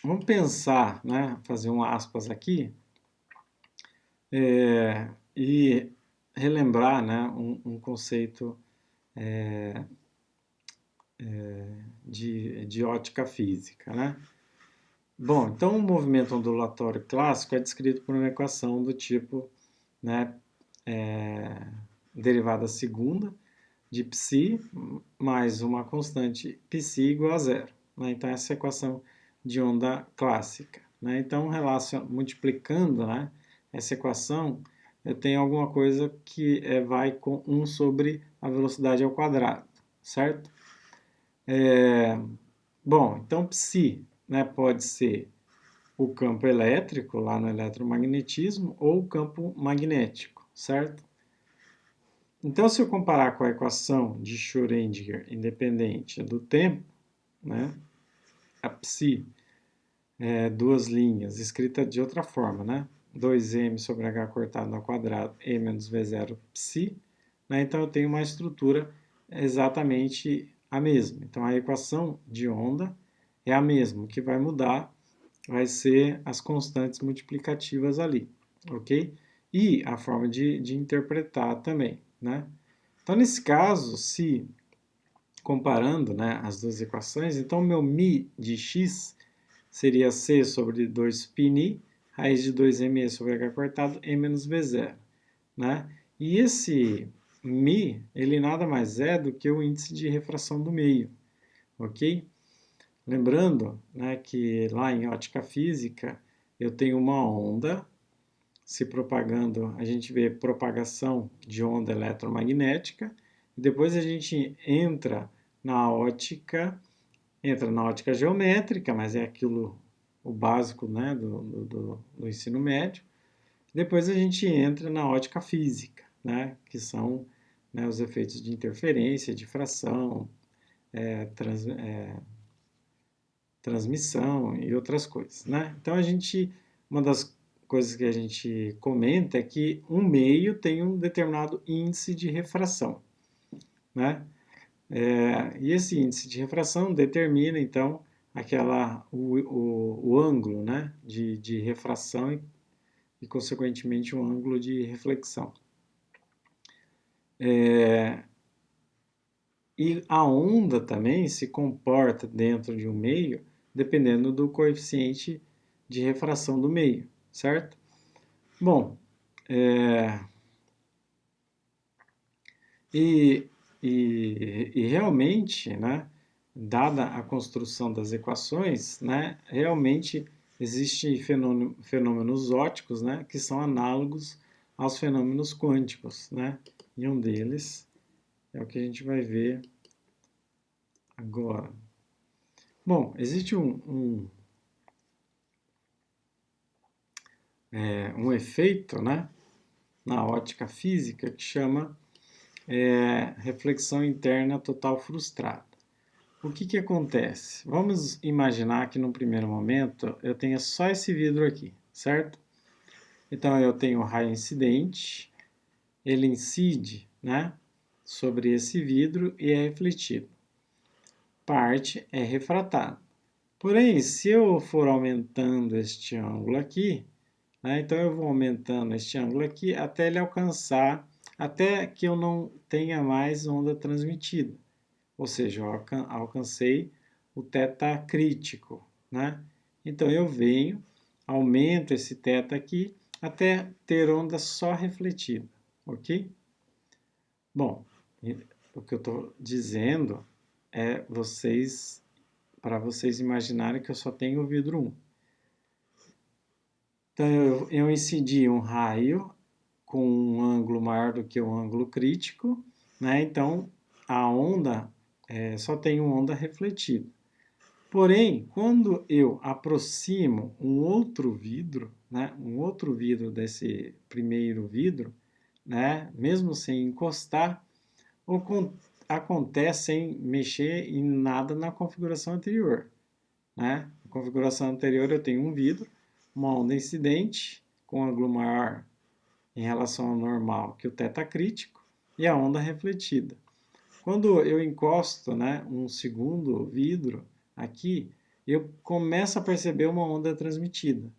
[SPEAKER 1] vamos pensar, né, fazer um aspas aqui, e relembrar, né, um conceito de ótica física, né? Bom, então o movimento ondulatório clássico é descrito por uma equação do tipo, né, derivada segunda de psi mais uma constante psi igual a zero, né? Então essa é a equação de onda clássica, né? Então multiplicando, né, essa equação, eu tenho alguma coisa que vai com 1 sobre a velocidade ao quadrado, certo? Bom, então psi, né, pode ser o campo elétrico, lá no eletromagnetismo, ou o campo magnético, certo? Então, se eu comparar com a equação de Schrödinger independente do tempo, né, a psi é duas linhas, escrita de outra forma, né? 2m sobre h cortado ao quadrado, e menos v0 psi, né? Então eu tenho uma estrutura exatamente a mesma. Então a equação de onda é a mesma, o que vai mudar vai ser as constantes multiplicativas ali, ok? E a forma de interpretar também, né? Então nesse caso, se comparando, né, as duas equações, então meu μ de x seria c sobre 2πni, raiz de 2me sobre h cortado, e menos v0, né? E esse μ, ele nada mais é do que o índice de refração do meio, ok? Lembrando, né, que lá em ótica física eu tenho uma onda se propagando, a gente vê propagação de onda eletromagnética, e depois a gente entra na ótica geométrica, mas é aquilo o básico, né, do ensino médio. Depois a gente entra na ótica física, né, que são, né, os efeitos de interferência, difração, transmissão e outras coisas, né? Então uma das coisas que a gente comenta é que um meio tem um determinado índice de refração, né? E esse índice de refração determina, então, o ângulo, né, de refração e, consequentemente, o ângulo de reflexão. E a onda também se comporta dentro de um meio dependendo do coeficiente de refração do meio, certo? Bom, e realmente, né, dada a construção das equações, né, realmente existem fenômenos ópticos, né, que são análogos aos fenômenos quânticos, né, e um deles é o que a gente vai ver agora. Bom, existe um efeito, né, na ótica física que chama reflexão interna total frustrada. O que acontece? Vamos imaginar que num primeiro momento eu tenha só esse vidro aqui, certo? Então eu tenho o raio incidente, ele incide, né, sobre esse vidro e é refletido. Parte é refratada. Porém, se eu for aumentando este ângulo aqui, né, então eu vou aumentando este ângulo aqui até ele alcançar, até que eu não tenha mais onda transmitida. Ou seja, eu alcancei o θ crítico, né? Então eu venho, aumento esse θ aqui até ter onda só refletida, ok? Bom, o que eu estou dizendo é para vocês imaginarem que eu só tenho o vidro 1. Então eu incidi um raio com um ângulo maior do que o ângulo crítico, né? Então a onda só tem uma onda refletida. Porém, quando eu aproximo um outro vidro, né, um outro vidro desse primeiro vidro, né, mesmo sem encostar, acontece sem mexer em nada na configuração anterior. Né? Na configuração anterior eu tenho um vidro, uma onda incidente com ângulo maior em relação ao normal que o θ crítico e a onda refletida. Quando eu encosto, né, um segundo vidro aqui, eu começo a perceber uma onda transmitida,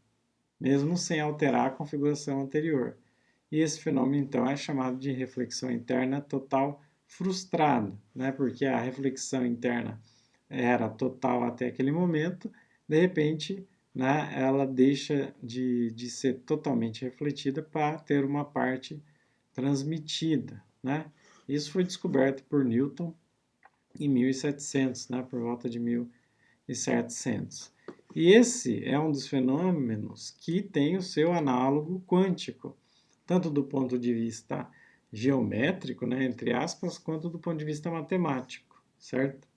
[SPEAKER 1] mesmo sem alterar a configuração anterior. E esse fenômeno, então, é chamado de reflexão interna total frustrada, né, porque a reflexão interna era total até aquele momento, de repente, né, ela deixa de ser totalmente refletida para ter uma parte transmitida, né? Isso foi descoberto por Newton em 1700, né, por volta de 1700. E esse é um dos fenômenos que tem o seu análogo quântico, tanto do ponto de vista geométrico, né, entre aspas, quanto do ponto de vista matemático, certo?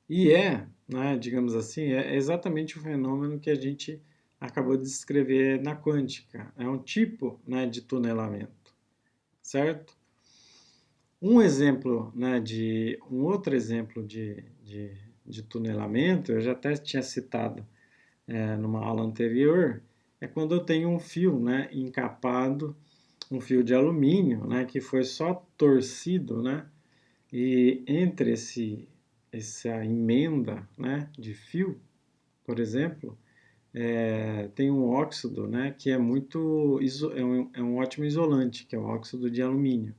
[SPEAKER 1] E né, digamos assim, é exatamente o fenômeno que a gente acabou de descrever na quântica. É um tipo, né, de tunelamento, certo? Um exemplo, né, um outro exemplo de tunelamento, eu já até tinha citado numa aula anterior, é quando eu tenho um fio, né, encapado, um fio de alumínio, né, que foi só torcido, né, e entre essa emenda, né, de fio, por exemplo, tem um óxido, né, que é um ótimo isolante, que é o óxido de alumínio.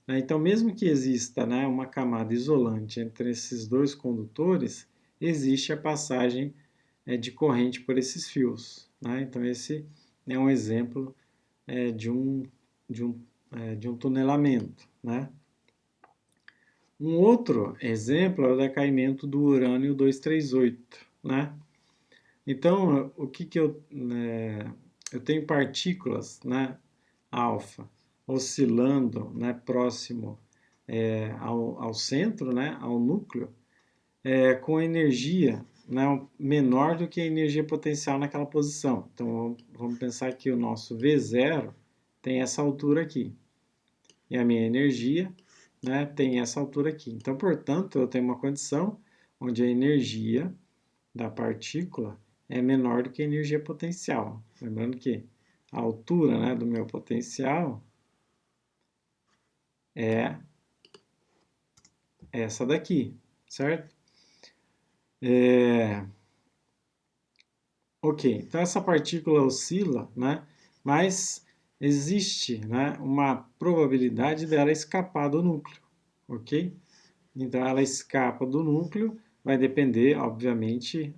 [SPEAKER 1] Então, mesmo que exista, né, uma camada isolante entre esses dois condutores, existe a passagem de corrente por esses fios. Né? Então, esse é um exemplo de um tunelamento. Né? Um outro exemplo é o decaimento do urânio 238. Né? Então, eu tenho partículas, né, alfa oscilando, né, próximo ao centro, né, ao núcleo, com energia, né, menor do que a energia potencial naquela posição. Então, vamos pensar que o nosso V0 tem essa altura aqui. E a minha energia, né, tem essa altura aqui. Então, portanto, eu tenho uma condição onde a energia da partícula é menor do que a energia potencial. Lembrando que a altura, né, do meu potencial é essa daqui, certo? Ok, então essa partícula oscila, né? Mas existe, né, uma probabilidade dela escapar do núcleo, ok? Então ela escapa do núcleo, vai depender, obviamente,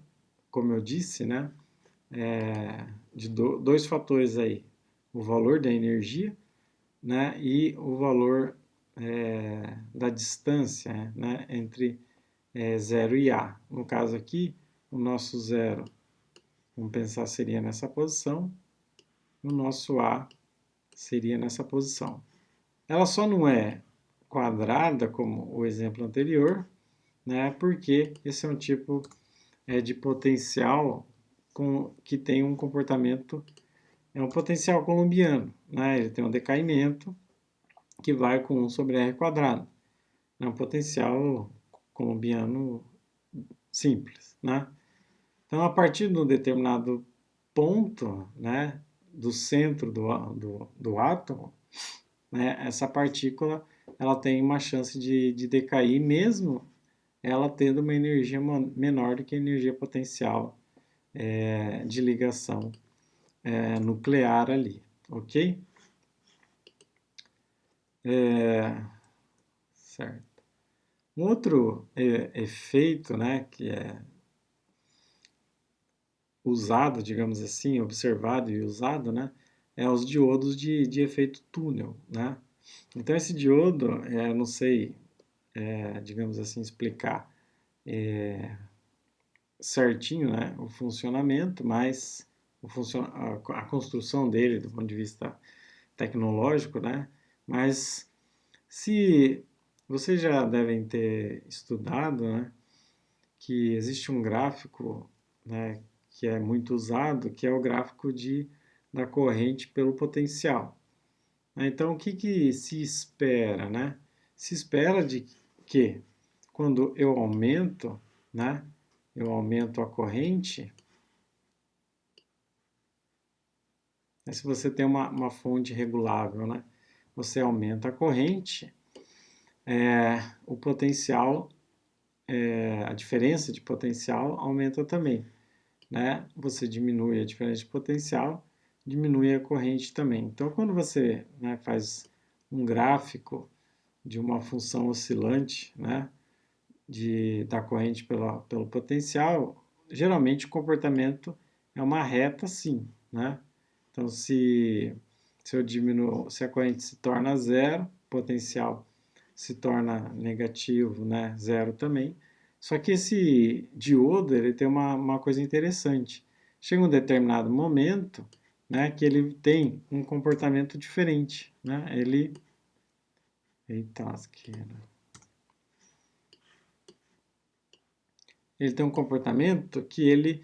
[SPEAKER 1] como eu disse, né, de dois fatores aí, o valor da energia, né, e o valor da distância, né, entre 0 e A. No caso aqui, o nosso zero, vamos pensar, seria nessa posição, o nosso A seria nessa posição. Ela só não é quadrada, como o exemplo anterior, né, porque esse é um tipo de potencial que tem um comportamento, é um potencial colombiano, né, ele tem um decaimento que vai com 1 sobre R quadrado. É um potencial colombiano simples, né? Então, a partir de um determinado ponto, né, do centro do átomo, né, essa partícula ela tem uma chance de decair, mesmo ela tendo uma energia menor do que a energia potencial de ligação nuclear ali, ok? Certo. Um outro efeito, né, que é usado, digamos assim, observado e usado, né, é os diodos de efeito túnel, né? Então esse diodo, não sei, digamos assim, explicar certinho, né, o funcionamento, mas a construção dele do ponto de vista tecnológico, né? Mas se vocês já devem ter estudado, né, que existe um gráfico, né, que é muito usado, que é o gráfico da corrente pelo potencial. Então, o que se espera, né? Se espera de que quando eu aumento, né, eu aumento a corrente, se você tem uma fonte regulável, né, você aumenta a corrente, o potencial, a diferença de potencial aumenta também, né? Você diminui a diferença de potencial, diminui a corrente também. Então, quando você, né, faz um gráfico de uma função oscilante, né, da corrente pelo potencial, geralmente o comportamento é uma reta sim, né? Então, se eu diminuo, se a corrente se torna zero, potencial se torna negativo, né? Zero também. Só que esse diodo, ele tem uma coisa interessante. Chega um determinado momento, né, que ele tem um comportamento diferente, né? Eita, lasqueira. Ele tem um comportamento que ele,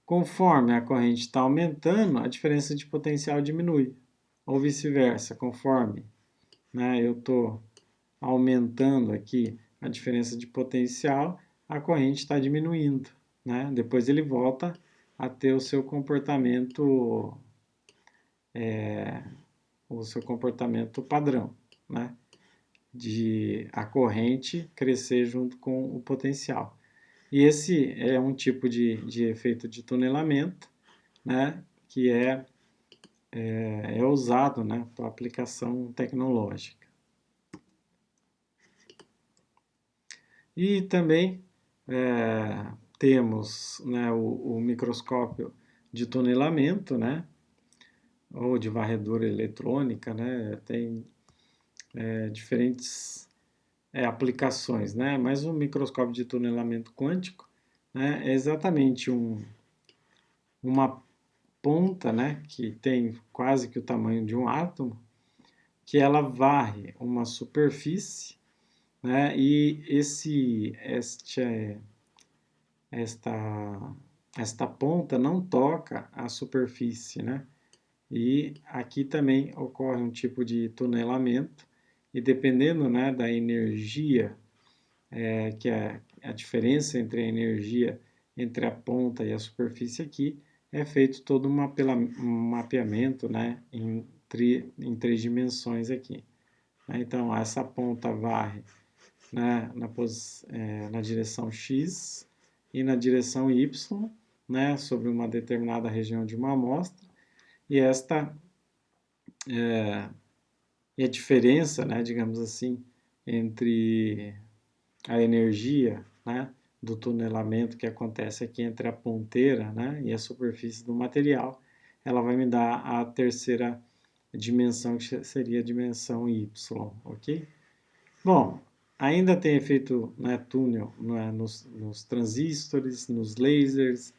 [SPEAKER 1] conforme a corrente está aumentando, a diferença de potencial diminui. Ou vice-versa, conforme, né, eu estou aumentando aqui a diferença de potencial, a corrente está diminuindo, né? Depois ele volta a ter o seu comportamento padrão, né? De a corrente crescer junto com o potencial. E esse é um tipo de efeito de tunelamento, né? Que é usado, né, para aplicação tecnológica. E também temos, né, o microscópio de tunelamento, né, ou de varredura eletrônica, né, tem diferentes aplicações, né, mas o microscópio de tunelamento quântico, né, é exatamente uma ponta, né, que tem quase que o tamanho de um átomo, que ela varre uma superfície, né? E esta ponta não toca a superfície, né? E aqui também ocorre um tipo de tunelamento, e dependendo, né, da energia, que é a diferença entre a energia entre a ponta e a superfície aqui, é feito todo um mapeamento, né, em 3 dimensões aqui. Então, essa ponta varre, né, na direção X e na direção Y, né, sobre uma determinada região de uma amostra, e e a diferença, né, digamos assim, entre a energia, né, do tunelamento que acontece aqui entre a ponteira, né, e a superfície do material, ela vai me dar a terceira dimensão, que seria a dimensão Y, ok? Bom, ainda tem efeito, né, túnel, né, nos transistores, nos lasers,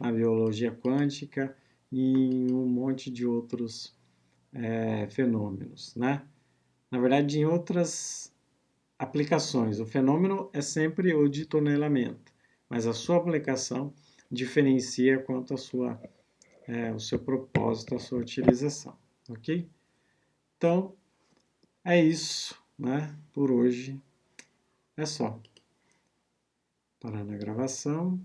[SPEAKER 1] na biologia quântica e em um monte de outros fenômenos, né? Na verdade, em outras aplicações, o fenômeno é sempre o de tunelamento, mas a sua aplicação diferencia quanto o seu propósito, a sua utilização, ok? Então, é isso, né? Por hoje é só. Parando a gravação.